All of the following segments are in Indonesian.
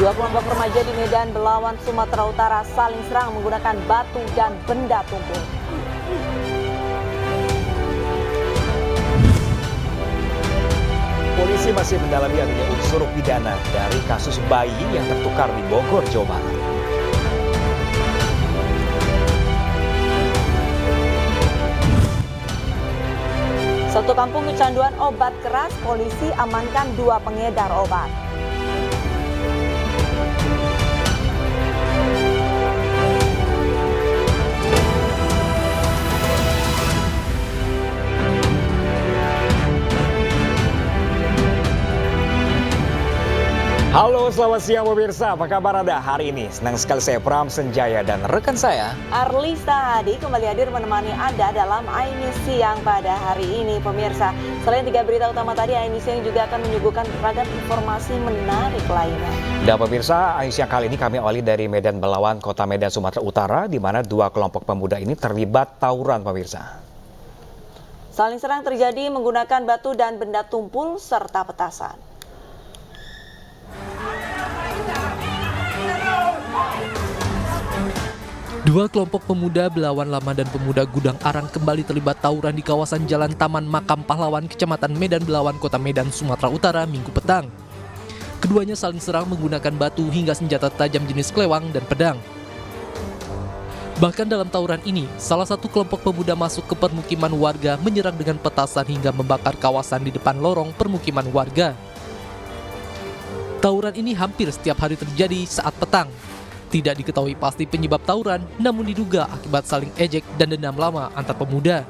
Dua kelompok remaja di Medan Belawan, Sumatera Utara saling serang menggunakan batu dan benda tumpul. Polisi masih mendalami adanya unsur pidana dari kasus bayi yang tertukar di Bogor, Jawa Barat. Satu kampung kecanduan obat keras, polisi amankan 2 pengedar obat. Halo, selamat siang pemirsa. Apa kabar Anda hari ini? Senang sekali saya Pram Senjaya dan rekan saya Arlista Hadi kembali hadir menemani Anda dalam Ainis Siang pada hari ini pemirsa. Selain 3 berita utama tadi, Ainis Siang juga akan menyuguhkan beragam informasi menarik lainnya. Dan pemirsa, Ainis Siang kali ini kami awali dari Medan Belawan, Kota Medan, Sumatera Utara, di mana 2 kelompok pemuda ini terlibat tawuran pemirsa. Saling serang terjadi menggunakan batu dan benda tumpul serta petasan. Dua kelompok pemuda Belawan Lama dan pemuda Gudang Arang kembali terlibat tawuran di kawasan Jalan Taman Makam Pahlawan, Kecamatan Medan Belawan, Kota Medan, Sumatera Utara, Minggu petang. Keduanya saling serang menggunakan batu hingga senjata tajam jenis kelewang dan pedang. Bahkan dalam tawuran ini, salah satu kelompok pemuda masuk ke permukiman warga menyerang dengan petasan hingga membakar kawasan di depan lorong permukiman warga. Tawuran ini hampir setiap hari terjadi saat petang. Tidak diketahui pasti penyebab tawuran, namun diduga akibat saling ejek dan dendam lama antar pemuda.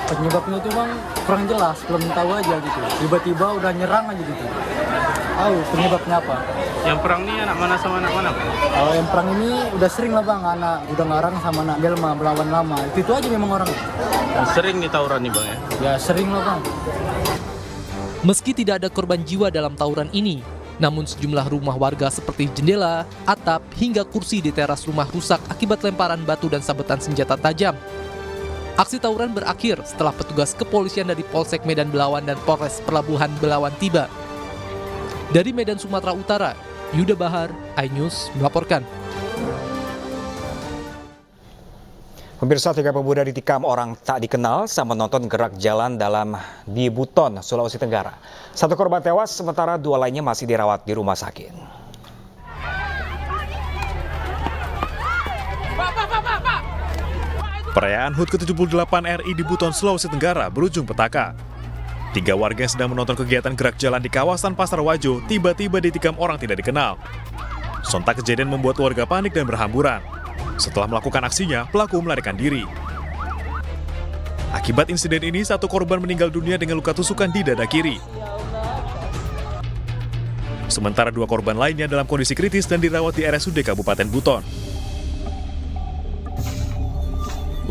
Penyebabnya itu bang kurang jelas, belum tahu aja gitu. Tiba-tiba udah nyerang aja gitu. Tahu penyebabnya apa? Yang perang ini anak mana sama anak mana? Kalau yang perang ini udah sering lah bang, anak Gudang Arang sama anak Delma Belawan Lama. Itu aja memang orang. Sering nih tawuran nih bang ya? Ya sering lah bang. Meski tidak ada korban jiwa dalam tawuran ini, namun sejumlah rumah warga seperti jendela, atap, hingga kursi di teras rumah rusak akibat lemparan batu dan sabetan senjata tajam. Aksi tawuran berakhir setelah petugas kepolisian dari Polsek Medan Belawan dan Polres Pelabuhan Belawan tiba. Dari Medan, Sumatera Utara, Yuda Bahar, iNews melaporkan. Pemirsa, 3 pemuda ditikam orang tak dikenal saat menonton gerak jalan di Buton, Sulawesi Tenggara. 1 korban tewas, sementara 2 lainnya masih dirawat di rumah sakit. Perayaan HUT ke-78 RI di Buton, Sulawesi Tenggara berujung petaka. 3 warga yang sedang menonton kegiatan gerak jalan di kawasan Pasar Wajo tiba-tiba ditikam orang tidak dikenal. Sontak kejadian membuat warga panik dan berhamburan. Setelah melakukan aksinya, pelaku melarikan diri. Akibat insiden ini, 1 korban meninggal dunia dengan luka tusukan di dada kiri. Sementara 2 korban lainnya dalam kondisi kritis dan dirawat di RSUD Kabupaten Buton.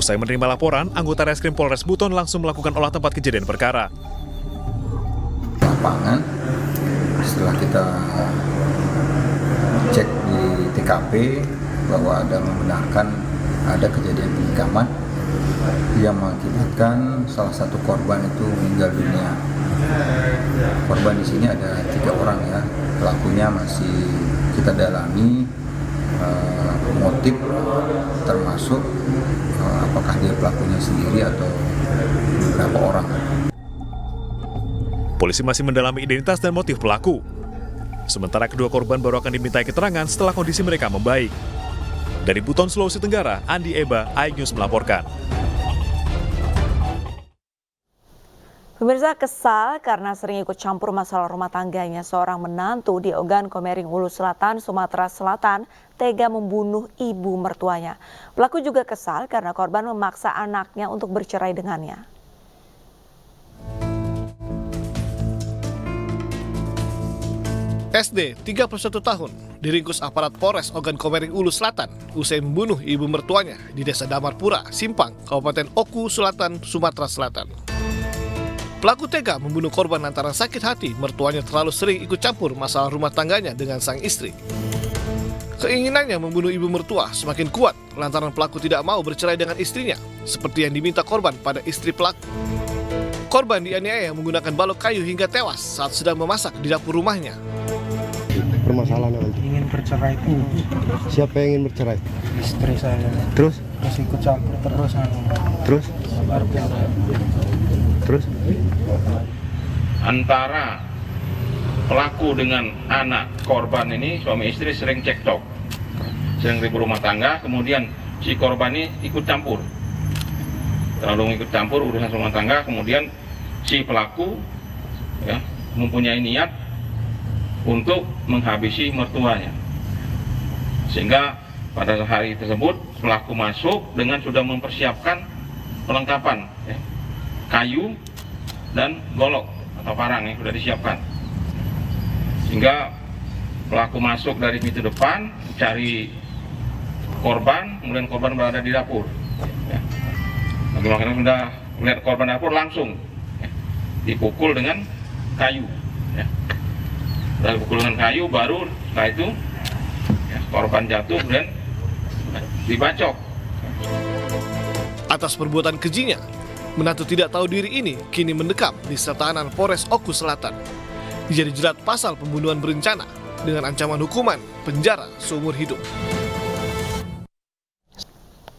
Usai menerima laporan, anggota Reskrim Polres Buton langsung melakukan olah tempat kejadian perkara. Lapangan, setelah kita cek di TKP, bahwa ada membenarkan ada kejadian penikaman yang mengakibatkan salah satu korban itu meninggal dunia. Korban di sini ada 3 orang ya, pelakunya masih kita dalami motif termasuk apakah dia pelakunya sendiri atau beberapa orang. Polisi masih mendalami identitas dan motif pelaku. Sementara kedua korban baru akan dimintai keterangan setelah kondisi mereka membaik. Dari Buton, Sulawesi Tenggara, Andi Eba, iNews melaporkan. Pemirsa, kesal karena sering ikut campur masalah rumah tangganya, seorang menantu di Ogan Komering Hulu Selatan, Sumatera Selatan, tega membunuh ibu mertuanya. Pelaku juga kesal karena korban memaksa anaknya untuk bercerai dengannya. SD, 31 tahun, diringkus aparat Polres Ogan Komering Hulu Selatan usai membunuh ibu mertuanya di Desa Damarpura, Simpang, Kabupaten Oku Selatan, Sumatera Selatan. Pelaku tega membunuh korban lantaran sakit hati mertuanya terlalu sering ikut campur masalah rumah tangganya dengan sang istri. Keinginannya membunuh ibu mertua semakin kuat lantaran pelaku tidak mau bercerai dengan istrinya, seperti yang diminta korban pada istri pelaku. Korban dianiaya menggunakan balok kayu hingga tewas saat sedang memasak di dapur rumahnya. masalahnya nanti? Ingin bercerai itu Siapa yang ingin bercerai? istri saya. Terus? Terus ikut campur terus Terus? Terus? Antara pelaku dengan anak korban ini suami istri sering cekcok, sering ribut rumah tangga, kemudian si korban ini ikut campur, terlalu ikut campur urusan rumah tangga, kemudian si pelaku ya mempunyai niat untuk menghabisi mertuanya, sehingga pada hari tersebut pelaku masuk dengan sudah mempersiapkan perlengkapan ya, kayu dan golok atau parang yang sudah disiapkan, sehingga pelaku masuk dari pintu depan cari korban, kemudian korban berada di dapur ya. Bagaimana sudah melihat korban dapur langsung ya, dipukul dengan kayu ya. Setelah dipukul dengan kayu baru setelah itu ya, korban jatuh dan dibacok. Atas perbuatan kejinya, menantu tidak tahu diri ini kini mendekam di tahanan Polres Oku Selatan. Dia dijerat pasal pembunuhan berencana dengan ancaman hukuman penjara seumur hidup.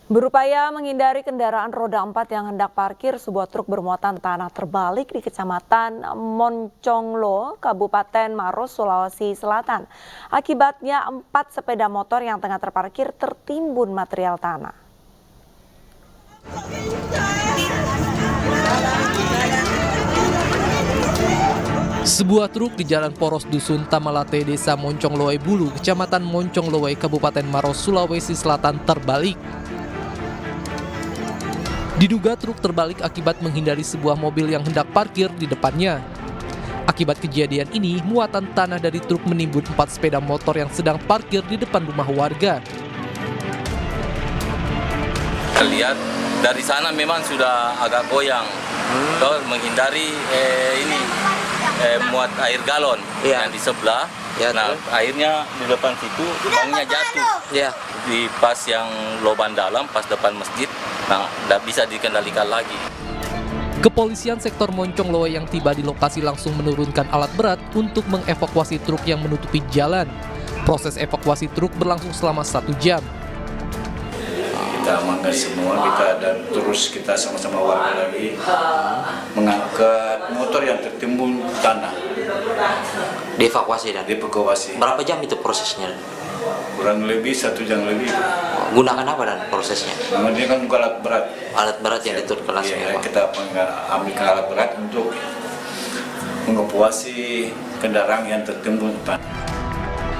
Berupaya menghindari kendaraan roda 4 yang hendak parkir, sebuah truk bermuatan tanah terbalik di Kecamatan Monconglo, Kabupaten Maros, Sulawesi Selatan. Akibatnya 4 sepeda motor yang tengah terparkir tertimbun material tanah. Sebuah truk di Jalan Poros Dusun Tamalate, Desa Moncongloe Bulu, Kecamatan Moncongloe, Kabupaten Maros, Sulawesi Selatan terbalik. Diduga truk terbalik akibat menghindari sebuah mobil yang hendak parkir di depannya. Akibat kejadian ini, muatan tanah dari truk menimbun 4 sepeda motor yang sedang parkir di depan rumah warga. Lihat dari sana memang sudah agak goyang, menghindari muat air galon yang di sebelah. Nah, airnya di depan situ, bangnya jatuh. Di pas yang loban dalam, pas depan masjid, nah tidak bisa dikendalikan lagi. Kepolisian sektor Moncongloe yang tiba di lokasi langsung menurunkan alat berat untuk mengevakuasi truk yang menutupi jalan. Proses evakuasi truk berlangsung selama 1 jam. Kita amankan semua dan terus kita sama-sama warga lagi mengangkat motor yang tertimbun tanah. Dievakuasi dan dievakuasi. Berapa jam itu prosesnya? Kurang lebih 1 jam lebih. Gunakan apa dan prosesnya? Dia kan alat berat. Alat berat yang diturunkan langsung. Iya, kita ambil alat berat untuk mengevakuasi kendaraan yang tertimbun tanah.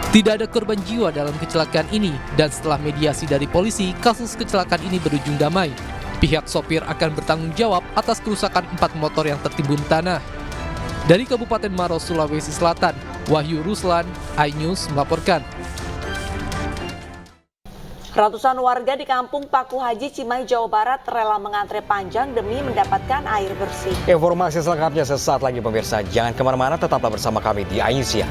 Tidak ada korban jiwa dalam kecelakaan ini, dan setelah mediasi dari polisi, kasus kecelakaan ini berujung damai. Pihak sopir akan bertanggung jawab atas kerusakan 4 motor yang tertimbun tanah. Dari Kabupaten Maros, Sulawesi Selatan, Wahyu Ruslan, iNews melaporkan. Ratusan warga di Kampung Paku Haji, Cimahi, Jawa Barat rela mengantre panjang demi mendapatkan air bersih. Informasi selengkapnya sesaat lagi pemirsa. Jangan kemana-mana, tetaplah bersama kami di iNews ya.